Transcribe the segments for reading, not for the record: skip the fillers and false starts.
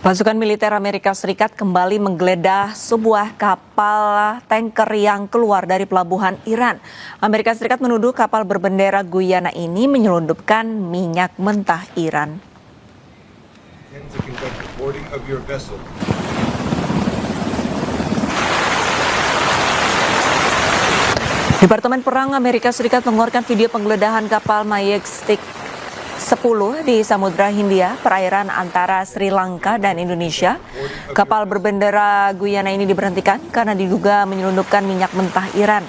Pasukan militer Amerika Serikat kembali menggeledah sebuah kapal tanker yang keluar dari pelabuhan Iran. Amerika Serikat menuduh kapal berbendera Guyana ini menyelundupkan minyak mentah Iran. Departemen Perang Amerika Serikat mengeluarkan video penggeledahan kapal Majestic 10 di Samudra Hindia, perairan antara Sri Lanka dan Indonesia. Kapal berbendera Guyana ini diberhentikan karena diduga menyelundupkan minyak mentah Iran.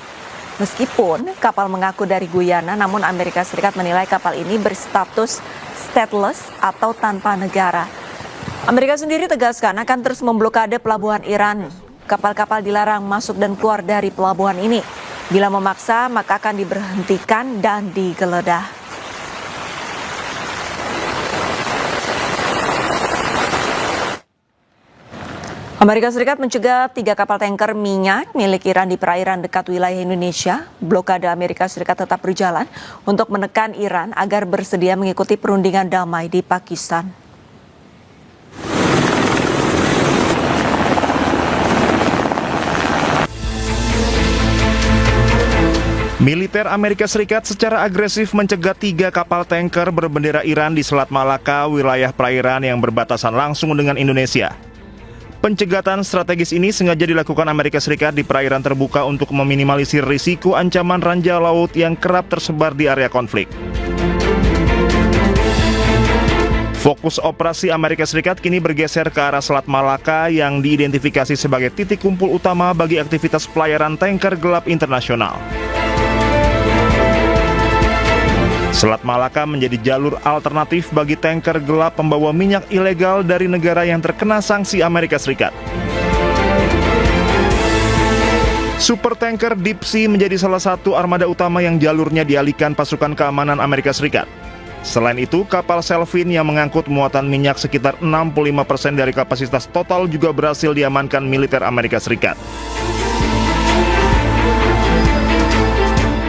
Meskipun kapal mengaku dari Guyana, namun Amerika Serikat menilai kapal ini berstatus stateless atau tanpa negara. Amerika sendiri tegaskan akan terus memblokade pelabuhan Iran. Kapal-kapal dilarang masuk dan keluar dari pelabuhan ini. Bila memaksa, maka akan diberhentikan dan digeledah. Amerika Serikat mencegah 3 kapal tanker minyak milik Iran di perairan dekat wilayah Indonesia. Blokade Amerika Serikat tetap berjalan untuk menekan Iran agar bersedia mengikuti perundingan damai di Pakistan. Militer Amerika Serikat secara agresif mencegat 3 kapal tanker berbendera Iran di Selat Malaka, wilayah perairan yang berbatasan langsung dengan Indonesia. Pencegatan strategis ini sengaja dilakukan Amerika Serikat di perairan terbuka untuk meminimalisir risiko ancaman ranjau laut yang kerap tersebar di area konflik. Fokus operasi Amerika Serikat kini bergeser ke arah Selat Malaka yang diidentifikasi sebagai titik kumpul utama bagi aktivitas pelayaran tanker gelap internasional. Selat Malaka menjadi jalur alternatif bagi tanker gelap pembawa minyak ilegal dari negara yang terkena sanksi Amerika Serikat. Supertanker Deep Sea menjadi salah satu armada utama yang jalurnya dialihkan pasukan keamanan Amerika Serikat. Selain itu, kapal Selfin yang mengangkut muatan minyak sekitar 65% dari kapasitas total juga berhasil diamankan militer Amerika Serikat.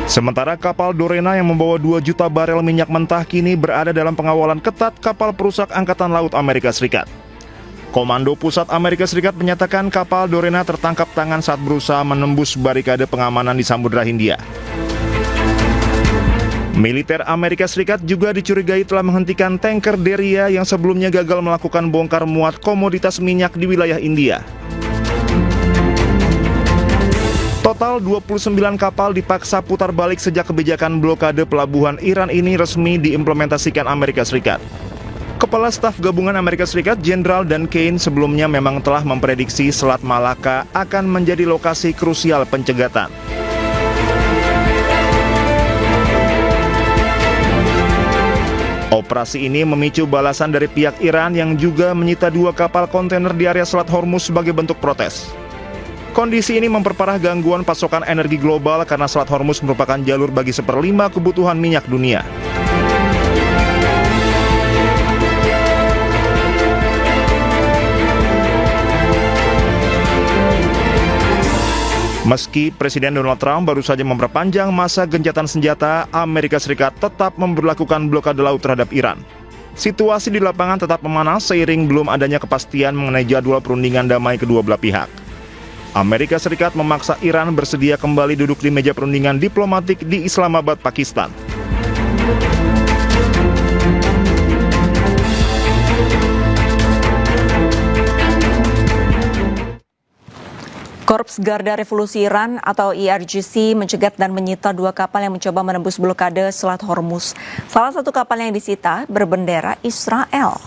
Sementara kapal Dorena yang membawa 2 juta barel minyak mentah kini berada dalam pengawalan ketat kapal perusak Angkatan Laut Amerika Serikat. Komando Pusat Amerika Serikat menyatakan kapal Dorena tertangkap tangan saat berusaha menembus barikade pengamanan di Samudra Hindia. Militer Amerika Serikat juga dicurigai telah menghentikan tanker Deria yang sebelumnya gagal melakukan bongkar muat komoditas minyak di wilayah India. Total 29 kapal dipaksa putar balik sejak kebijakan blokade pelabuhan Iran ini resmi diimplementasikan Amerika Serikat. Kepala Staf Gabungan Amerika Serikat Jenderal Dan Kane sebelumnya memang telah memprediksi Selat Malaka akan menjadi lokasi krusial pencegatan. Operasi ini memicu balasan dari pihak Iran yang juga menyita 2 kapal kontainer di area Selat Hormuz sebagai bentuk protes. Kondisi ini memperparah gangguan pasokan energi global karena Selat Hormuz merupakan jalur bagi 1/5 kebutuhan minyak dunia. Meski Presiden Donald Trump baru saja memperpanjang masa gencatan senjata, Amerika Serikat tetap memberlakukan blokade laut terhadap Iran. Situasi di lapangan tetap memanas seiring belum adanya kepastian mengenai jadwal perundingan damai kedua belah pihak. Amerika Serikat memaksa Iran bersedia kembali duduk di meja perundingan diplomatik di Islamabad, Pakistan. Korps Garda Revolusi Iran atau IRGC mencegat dan menyita 2 kapal yang mencoba menembus blokade Selat Hormuz. Salah satu kapal yang disita berbendera Israel.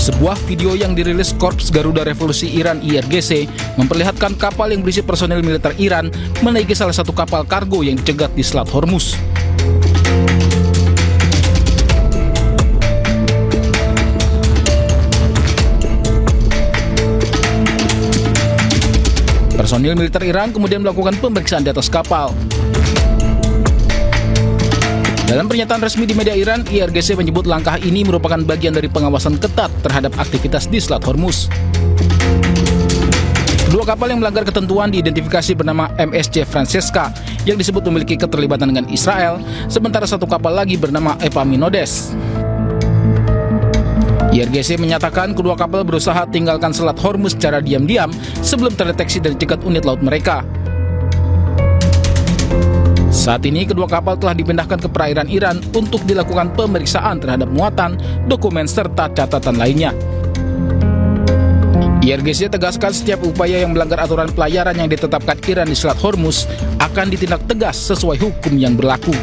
Sebuah video yang dirilis Korps Garuda Revolusi Iran IRGC memperlihatkan kapal yang berisi personel militer Iran menaiki salah satu kapal kargo yang dicegat di Selat Hormuz. Personil militer Iran kemudian melakukan pemeriksaan di atas kapal. Dalam pernyataan resmi di media Iran, IRGC menyebut langkah ini merupakan bagian dari pengawasan ketat terhadap aktivitas di Selat Hormuz. Kedua kapal yang melanggar ketentuan diidentifikasi bernama MSC Francesca yang disebut memiliki keterlibatan dengan Israel, sementara satu kapal lagi bernama Epaminondas. IRGC menyatakan kedua kapal berusaha tinggalkan Selat Hormuz secara diam-diam sebelum terdeteksi dan dicegat unit laut mereka. Saat ini kedua kapal telah dipindahkan ke perairan Iran untuk dilakukan pemeriksaan terhadap muatan, dokumen, serta catatan lainnya. IRGC tegaskan setiap upaya yang melanggar aturan pelayaran yang ditetapkan Iran di Selat Hormuz akan ditindak tegas sesuai hukum yang berlaku.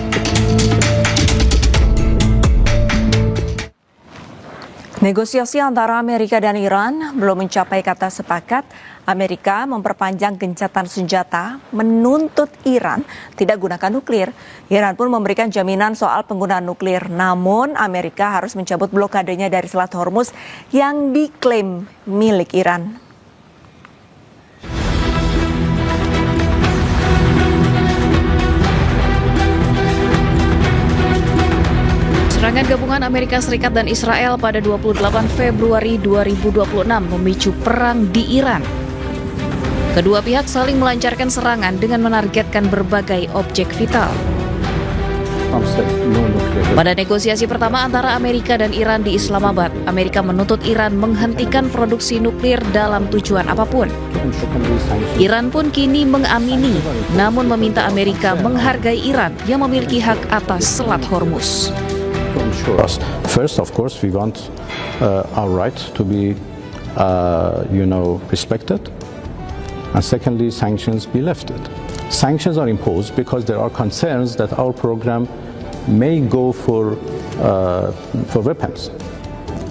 Negosiasi antara Amerika dan Iran belum mencapai kata sepakat. Amerika memperpanjang gencatan senjata, menuntut Iran tidak gunakan nuklir. Iran pun memberikan jaminan soal penggunaan nuklir. Namun Amerika harus mencabut blokadenya dari Selat Hormuz yang diklaim milik Iran. Serangan gabungan Amerika Serikat dan Israel pada 28 Februari 2026 memicu perang di Iran. Kedua pihak saling melancarkan serangan dengan menargetkan berbagai objek vital. Pada negosiasi pertama antara Amerika dan Iran di Islamabad, Amerika menuntut Iran menghentikan produksi nuklir dalam tujuan apapun. Iran pun kini mengamini, namun meminta Amerika menghargai Iran yang memiliki hak atas Selat Hormuz. First, of course, we want our right to be, respected, and secondly, sanctions be lifted. Sanctions are imposed because there are concerns that our program may go for weapons,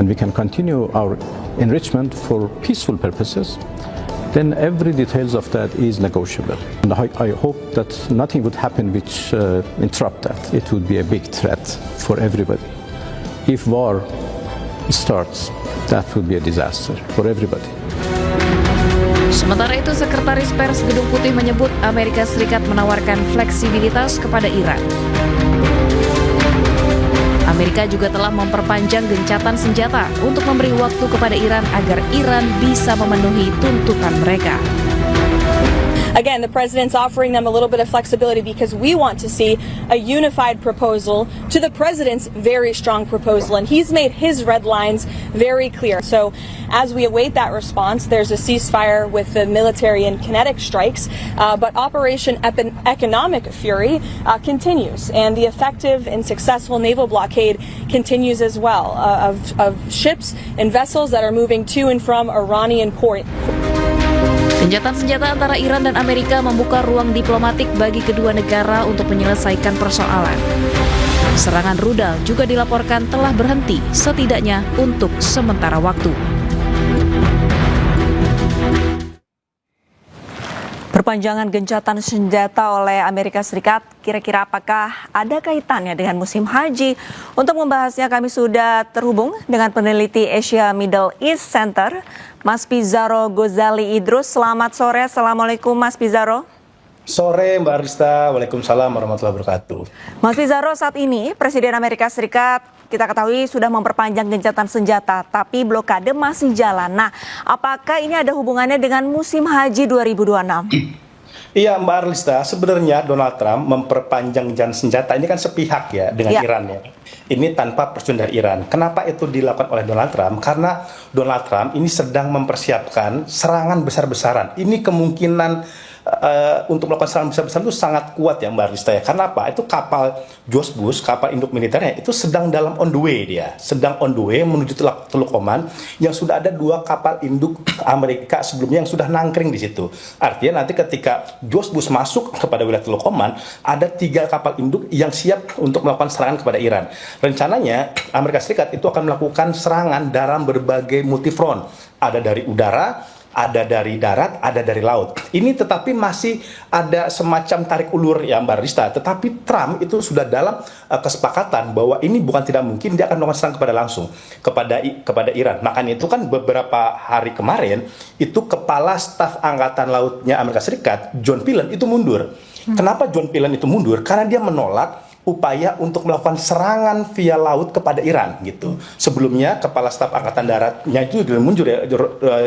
and we can continue our enrichment for peaceful purposes. Then every details of that is negotiable. And I hope that nothing would happen which interrupt that. It would be a big threat for everybody. If war starts, that would be a disaster for everybody. Sementara itu, Sekretaris Pers Gedung Putih menyebut Amerika Serikat menawarkan fleksibilitas kepada Iran. Amerika juga telah memperpanjang gencatan senjata untuk memberi waktu kepada Iran agar Iran bisa memenuhi tuntutan mereka. Again, the president's offering them a little bit of flexibility because we want to see a unified proposal to the president's very strong proposal, and he's made his red lines very clear. So as we await that response, there's a ceasefire with the military and kinetic strikes, but Operation Economic Fury continues, and the effective and successful naval blockade continues as well of ships and vessels that are moving to and from Iranian port. Gencatan senjata antara Iran dan Amerika membuka ruang diplomatik bagi kedua negara untuk menyelesaikan persoalan. Serangan rudal juga dilaporkan telah berhenti, setidaknya untuk sementara waktu. Perpanjangan gencatan senjata oleh Amerika Serikat, kira-kira apakah ada kaitannya dengan musim haji? Untuk membahasnya kami sudah terhubung dengan peneliti Asia Middle East Center, Mas Pizarro Gozali Idrus. Selamat sore, Assalamualaikum Mas Pizarro. Sore Mbak Arista, Waalaikumsalam warahmatullahi wabarakatuh. Mas Pizarro, saat ini Presiden Amerika Serikat kita ketahui sudah memperpanjang gencatan senjata, tapi blokade masih jalan. Nah, apakah ini ada hubungannya dengan musim haji 2026? Iya Mbak Arista, sebenarnya Donald Trump memperpanjang gencatan senjata ini kan sepihak ya dengan Iran ya. Ini tanpa persetujuan dari Iran. Kenapa itu dilakukan oleh Donald Trump? Karena Donald Trump ini sedang mempersiapkan serangan besar-besaran. Ini kemungkinan untuk melakukan serangan besar-besaran itu sangat kuat ya Mbak Arista ya. Karena apa? Itu kapal Josbus, kapal induk militernya itu sedang dalam on the way dia. Sedang on the way menuju Teluk Oman yang sudah ada 2 kapal induk Amerika sebelumnya yang sudah nangkring di situ. Artinya nanti ketika Josbus masuk kepada wilayah Teluk Oman, ada 3 kapal induk yang siap untuk melakukan serangan kepada Iran. Rencananya Amerika Serikat itu akan melakukan serangan dalam berbagai multifront. Ada dari udara, ada dari darat, ada dari laut. Ini tetapi masih ada semacam tarik ulur ya Mbak Rista. Tetapi Trump itu sudah dalam kesepakatan bahwa ini bukan tidak mungkin dia akan melakukan serangan kepada Iran. Makanya itu kan beberapa hari kemarin itu Kepala Staf Angkatan Lautnya Amerika Serikat John Pillen itu mundur. Kenapa John Pillen itu mundur? Karena dia menolak upaya untuk melakukan serangan via laut kepada Iran gitu. Sebelumnya Kepala Staf Angkatan Daratnya itu mundur ya,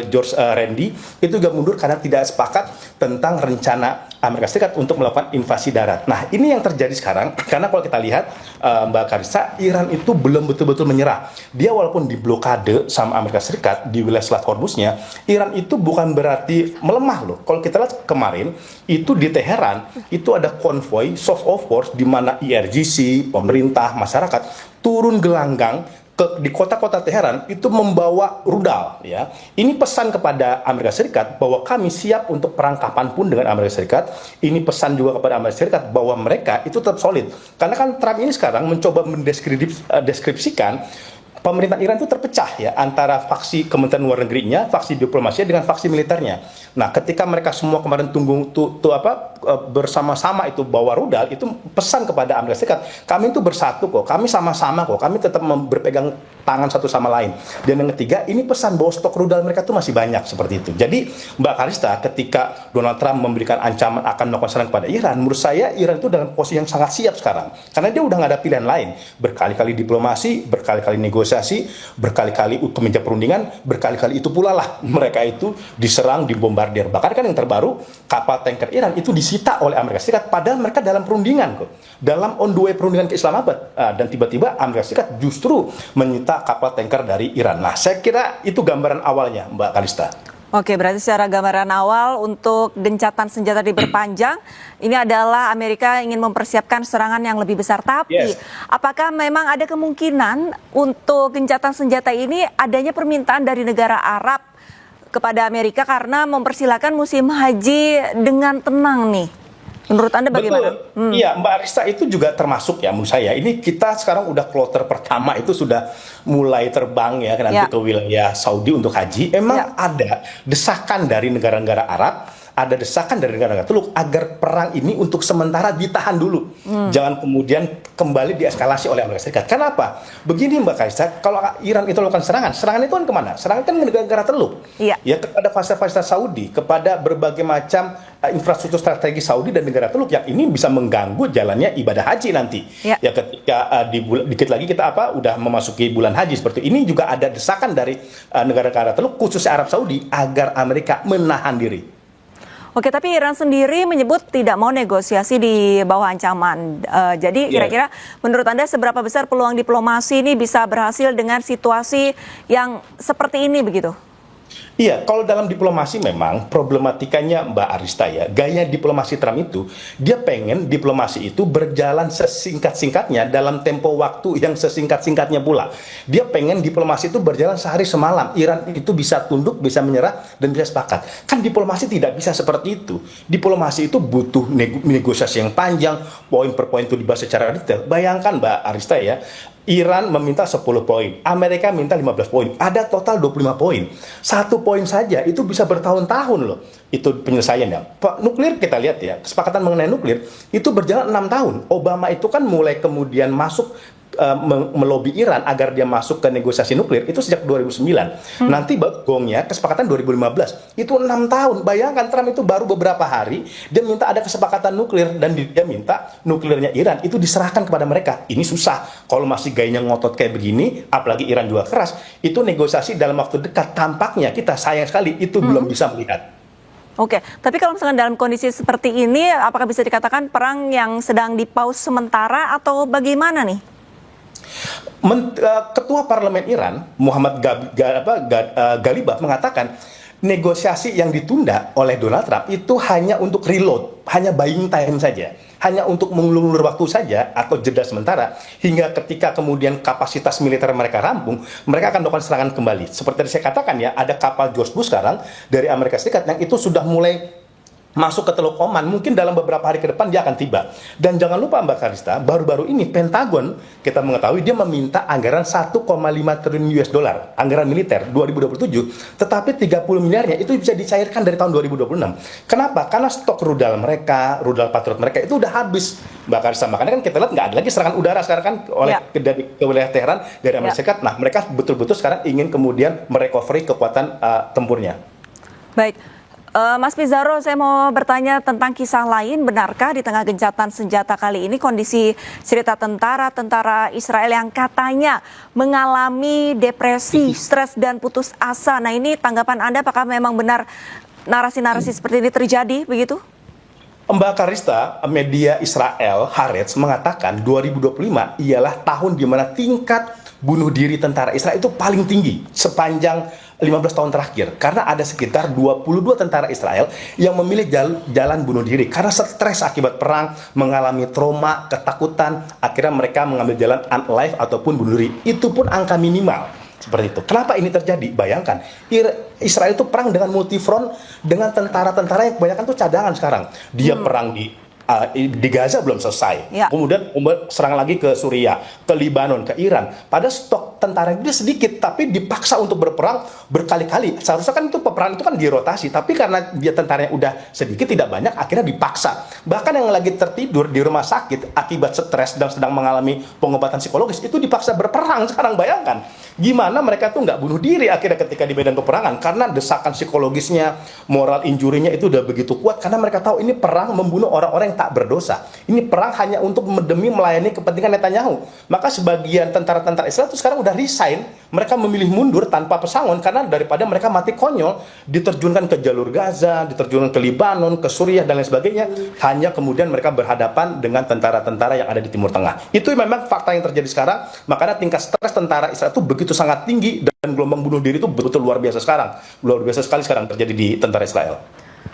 George Randy itu juga mundur karena tidak sepakat tentang rencana Amerika Serikat untuk melakukan invasi darat. Nah, ini yang terjadi sekarang karena kalau kita lihat Mbak Karissa, Iran itu belum betul-betul menyerah. Dia walaupun diblokade sama Amerika Serikat di wilayah Selat Hormuznya, Iran itu bukan berarti melemah loh. Kalau kita lihat kemarin itu di Teheran itu ada konvoy soft of force di mana IRGC, pemerintah, masyarakat turun gelanggang di kota-kota Teheran itu membawa rudal ya. Ini pesan kepada Amerika Serikat bahwa kami siap untuk perang kapanpun dengan Amerika Serikat. Ini pesan juga kepada Amerika Serikat bahwa mereka itu tetap solid. Karena kan Trump ini sekarang mencoba mendeskripsikan pemerintah Iran itu terpecah ya antara faksi Kementerian Luar Negerinya, faksi diplomasinya dengan faksi militernya. Nah, ketika mereka semua kemarin bersama-sama itu bawa rudal, itu pesan kepada Amerika Serikat, kami itu bersatu kok, kami sama-sama kok, kami tetap berpegang tangan satu sama lain. Dan yang ketiga, ini pesan bahwa stok rudal mereka itu masih banyak seperti itu. Jadi, Mbak Karista, ketika Donald Trump memberikan ancaman akan melakukan serangan kepada Iran, menurut saya Iran itu dalam posisi yang sangat siap sekarang. Karena dia udah nggak ada pilihan lain. Berkali-kali diplomasi, berkali-kali negosiasi, berkali-kali kemeja perundingan, berkali-kali itu pula lah mereka itu diserang, dibombardir. Bahkan kan yang terbaru, kapal tanker Iran itu disita oleh Amerika Serikat, padahal mereka dalam perundingan kok. Dalam on the way perundingan ke Islamabad. Dan tiba-tiba Amerika Serikat justru menyita kapal tanker dari Iran. Nah, saya kira itu gambaran awalnya, Mbak Kalista. Oke, berarti secara gambaran awal untuk gencatan senjata diperpanjang, ini adalah Amerika ingin mempersiapkan serangan yang lebih besar. Tapi, apakah memang ada kemungkinan untuk gencatan senjata ini adanya permintaan dari negara Arab kepada Amerika karena mempersilahkan musim haji dengan tenang nih? Menurut Anda bagaimana? Iya, Mbak Arista, itu juga termasuk ya menurut saya. Ini kita sekarang udah kloter pertama itu sudah mulai terbang ya nanti ke wilayah Saudi untuk haji. Emang ada desakan dari negara-negara Arab, ada desakan dari negara-negara Teluk agar perang ini untuk sementara ditahan dulu. Jangan kemudian kembali dieskalasi oleh Amerika Serikat. Kenapa? Begini Mbak Kaisa, kalau Iran itu melakukan serangan itu kan kemana? Serangan kan ke negara-negara Teluk. Ya, kepada fasilitas Saudi, kepada berbagai macam infrastruktur strategis Saudi dan negara Teluk yang ini bisa mengganggu jalannya ibadah haji nanti. Ya, ketika dikit lagi kita udah memasuki bulan haji seperti ini, juga ada desakan dari negara-negara Teluk khususnya Arab Saudi agar Amerika menahan diri. Oke, tapi Iran sendiri menyebut tidak mau negosiasi di bawah ancaman. Jadi kira-kira menurut Anda seberapa besar peluang diplomasi ini bisa berhasil dengan situasi yang seperti ini begitu? Iya, kalau dalam diplomasi memang problematikanya Mbak Arista ya, gaya diplomasi Trump itu, dia pengen diplomasi itu berjalan sesingkat-singkatnya dalam tempo waktu yang sesingkat-singkatnya pula. Dia pengen diplomasi itu berjalan sehari semalam, Iran itu bisa tunduk, bisa menyerah, dan bisa sepakat. Kan diplomasi tidak bisa seperti itu. Diplomasi itu butuh negosiasi yang panjang, poin per poin itu dibahas secara detail. Bayangkan Mbak Arista ya, Iran meminta 10 poin, Amerika minta 15 poin, ada total 25 poin. Satu poin saja itu bisa bertahun-tahun loh, itu penyelesaiannya. Nuklir kita lihat ya, kesepakatan mengenai nuklir itu berjalan 6 tahun. Obama itu kan mulai kemudian masuk melobi Iran agar dia masuk ke negosiasi nuklir itu sejak 2009. Nanti gongnya kesepakatan 2015. Itu 6 tahun. Bayangkan Trump itu baru beberapa hari dia minta ada kesepakatan nuklir dan dia minta nuklirnya Iran itu diserahkan kepada mereka. Ini susah. Kalau masih gayanya ngotot kayak begini, apalagi Iran juga keras, itu negosiasi dalam waktu dekat tampaknya kita sayang sekali itu belum bisa melihat. Oke, tapi kalau misalkan dalam kondisi seperti ini, apakah bisa dikatakan perang yang sedang dipaus sementara atau bagaimana nih? Ketua Parlemen Iran Muhammad Ghalibaf mengatakan negosiasi yang ditunda oleh Donald Trump itu hanya untuk reload, hanya buying time saja, hanya untuk mengulur waktu saja atau jeda sementara hingga ketika kemudian kapasitas militer mereka rampung, mereka akan melakukan serangan kembali. Seperti yang saya katakan ya, ada kapal George Bush sekarang dari Amerika Serikat yang itu sudah mulai masuk ke Teluk Oman, mungkin dalam beberapa hari ke depan dia akan tiba. Dan jangan lupa Mbak Karista, baru-baru ini Pentagon kita mengetahui dia meminta anggaran 1,5 triliun US dollar, anggaran militer 2027, tetapi 30 miliarnya itu bisa dicairkan dari tahun 2026. Kenapa? Karena stok rudal mereka, rudal Patriot mereka itu udah habis, Mbak Karista. Makanya kan kita lihat nggak ada lagi serangan udara sekarang kan oleh ke wilayah Teheran dari Amerika Serikat. Nah, mereka betul-betul sekarang ingin kemudian merecovery kekuatan tempurnya. Baik. Mas Pizarro, saya mau bertanya tentang kisah lain. Benarkah di tengah gencatan senjata kali ini kondisi cerita tentara Israel yang katanya mengalami depresi, stres, dan putus asa? Nah, ini tanggapan Anda, apakah memang benar narasi-narasi seperti ini terjadi begitu? Mbak Karista, media Israel Haaretz mengatakan 2025 ialah tahun di mana tingkat bunuh diri tentara Israel itu paling tinggi sepanjang 15 tahun terakhir, karena ada sekitar 22 tentara Israel yang memilih jalan bunuh diri karena stres akibat perang, mengalami trauma, ketakutan, akhirnya mereka mengambil jalan unalive ataupun bunuh diri. Itu pun angka minimal seperti itu. Kenapa ini terjadi? Bayangkan, Israel itu perang dengan multifront dengan tentara-tentara yang kebanyakan tuh cadangan sekarang. Dia perang di Gaza belum selesai. Ya. Kemudian serang lagi ke Suriah, ke Libanon, ke Iran. Pada stok tentara dia sedikit, tapi dipaksa untuk berperang berkali-kali. Seharusnya kan itu peperangan itu kan dirotasi, tapi karena dia tentaranya udah sedikit, tidak banyak, akhirnya dipaksa. Bahkan yang lagi tertidur di rumah sakit akibat stres dan sedang mengalami pengobatan psikologis itu dipaksa berperang. Sekarang bayangkan, gimana mereka tuh nggak bunuh diri akhirnya ketika di medan peperangan, karena desakan psikologisnya, moral injurinya itu udah begitu kuat, karena mereka tahu ini perang membunuh orang-orang yang tak berdosa. Ini perang hanya untuk demi melayani kepentingan Netanyahu. Maka sebagian tentara-tentara Israel itu sekarang udah resign. Mereka memilih mundur tanpa pesangon karena daripada mereka mati konyol diterjunkan ke jalur Gaza, diterjunkan ke Libanon, ke Suriah dan lain sebagainya. Hanya kemudian mereka berhadapan dengan tentara-tentara yang ada di Timur Tengah. Itu memang fakta yang terjadi sekarang. Makanya tingkat stres tentara Israel itu begitu sangat tinggi dan gelombang bunuh diri itu betul-betul luar biasa sekarang. Luar biasa sekali sekarang terjadi di tentara Israel.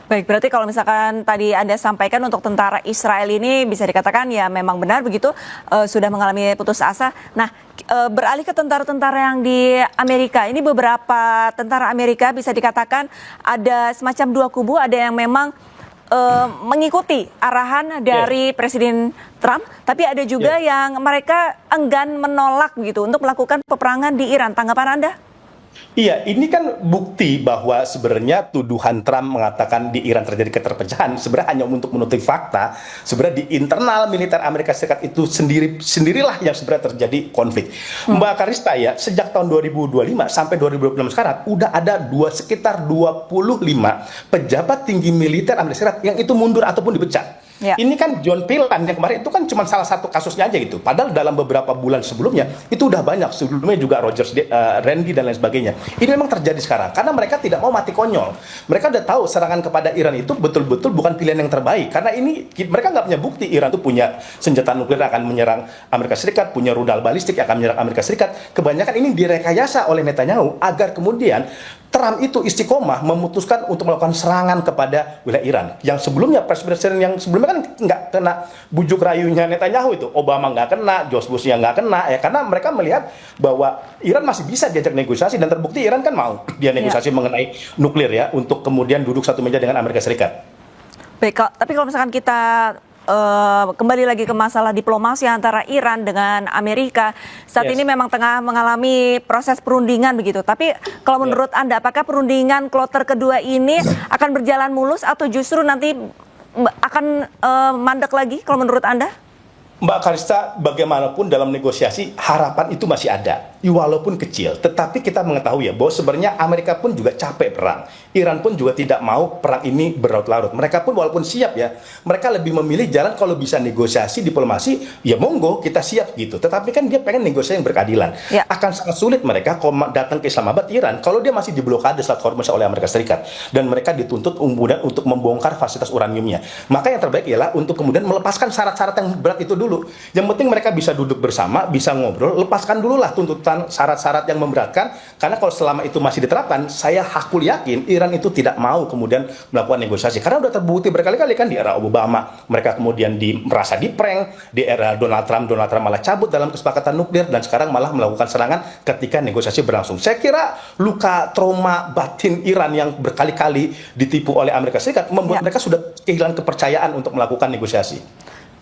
Baik, berarti kalau misalkan tadi Anda sampaikan untuk tentara Israel ini bisa dikatakan ya memang benar begitu, sudah mengalami putus asa. Nah, beralih ke tentara-tentara yang di Amerika, ini beberapa tentara Amerika bisa dikatakan ada semacam dua kubu, ada yang memang mengikuti arahan dari Presiden Trump, tapi ada juga yang mereka enggan menolak begitu untuk melakukan peperangan di Iran. Tanggapan Anda? Iya, ini kan bukti bahwa sebenarnya tuduhan Trump mengatakan di Iran terjadi keterpecahan sebenarnya hanya untuk menutupi fakta. Sebenarnya di internal militer Amerika Serikat itu sendirilah yang sebenarnya terjadi konflik. Mbak Karista, ya, sejak tahun 2025 sampai 2026 sekarang udah ada sekitar 25 pejabat tinggi militer Amerika Serikat yang itu mundur ataupun dipecat. Ya. Ini kan John Pillan yang kemarin itu kan cuma salah satu kasusnya aja gitu. Padahal dalam beberapa bulan sebelumnya itu udah banyak. Sebelumnya juga Randy dan lain sebagainya. Ini memang terjadi sekarang karena mereka tidak mau mati konyol. Mereka udah tahu serangan kepada Iran itu betul-betul bukan pilihan yang terbaik. Karena ini mereka nggak punya bukti Iran itu punya senjata nuklir akan menyerang Amerika Serikat, punya rudal balistik akan menyerang Amerika Serikat. Kebanyakan ini direkayasa oleh Netanyahu agar kemudian Trump itu istiqomah memutuskan untuk melakukan serangan kepada wilayah Iran. Yang sebelumnya presiden yang sebelumnya kan nggak kena bujuk rayunya Netanyahu itu. Obama nggak kena, George Bush yang nggak kena, ya karena mereka melihat bahwa Iran masih bisa diajak negosiasi dan terbukti Iran kan mau dia negosiasi mengenai nuklir ya untuk kemudian duduk satu meja dengan Amerika Serikat. Baik, tapi kalau misalkan kita kembali lagi ke masalah diplomasi antara Iran dengan Amerika, saat ini memang tengah mengalami proses perundingan begitu. Tapi kalau menurut Anda, apakah perundingan kloter kedua ini akan berjalan mulus atau justru nanti akan mandek lagi kalau menurut Anda? Mbak Karista, bagaimanapun dalam negosiasi harapan itu masih ada, walaupun kecil. Tetapi kita mengetahui ya bahwa sebenarnya Amerika pun juga capek perang. Iran pun juga tidak mau perang ini berlarut-larut. Mereka pun walaupun siap ya, mereka lebih memilih jalan kalau bisa negosiasi diplomasi, ya monggo kita siap gitu. Tetapi kan dia pengen negosiasi yang berkeadilan. Ya. Akan sangat sulit mereka kalau datang ke Islamabad, Iran, kalau dia masih diblokade Selat Hormuz oleh Amerika Serikat dan mereka dituntut kemudian untuk membongkar fasilitas uraniumnya. Maka yang terbaik ialah untuk kemudian melepaskan syarat-syarat yang berat itu dulu. Yang penting mereka bisa duduk bersama, bisa ngobrol, lepaskan dulu lah tuntutan syarat-syarat yang memberatkan, karena kalau selama itu masih diterapkan, saya hakul yakin Iran itu tidak mau kemudian melakukan negosiasi, karena udah terbukti berkali-kali kan di era Obama, mereka kemudian merasa di-prank, di era Donald Trump malah cabut dalam kesepakatan nuklir, dan sekarang malah melakukan serangan ketika negosiasi berlangsung. Saya kira luka trauma batin Iran yang berkali-kali ditipu oleh Amerika Serikat membuat mereka sudah kehilangan kepercayaan untuk melakukan negosiasi.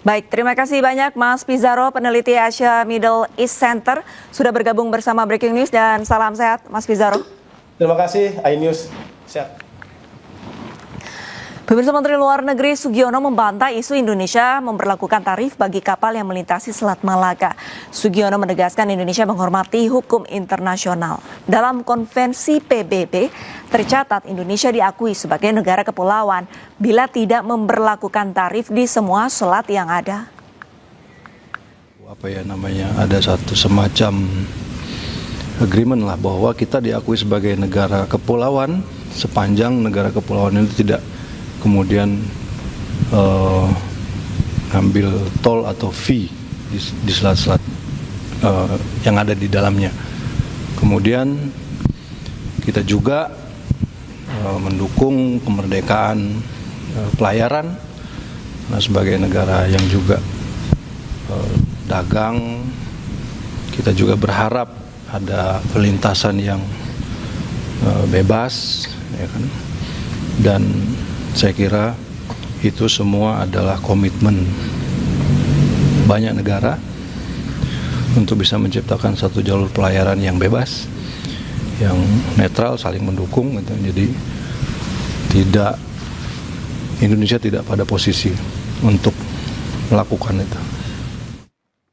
Baik, terima kasih banyak Mas Pizarro, peneliti Asia Middle East Center, sudah bergabung bersama Breaking News, dan salam sehat Mas Pizarro. Terima kasih, iNews. Sehat. Pemirsa, Menteri Luar Negeri Sugiono membantah isu Indonesia memberlakukan tarif bagi kapal yang melintasi Selat Malaka. Sugiono menegaskan Indonesia menghormati hukum internasional. Dalam konvensi PBB, tercatat Indonesia diakui sebagai negara kepulauan bila tidak memberlakukan tarif di semua selat yang ada. Ada satu semacam agreement lah bahwa kita diakui sebagai negara kepulauan sepanjang negara kepulauan itu tidak kemudian ngambil tol atau fee di selat-selat yang ada di dalamnya. Kemudian kita juga mendukung kemerdekaan pelayaran sebagai negara yang juga dagang. Kita juga berharap ada pelintasan yang bebas, ya kan? Dan saya kira itu semua adalah komitmen banyak negara untuk bisa menciptakan satu jalur pelayaran yang bebas, yang netral, saling mendukung gitu. Jadi Indonesia tidak pada posisi untuk melakukan itu.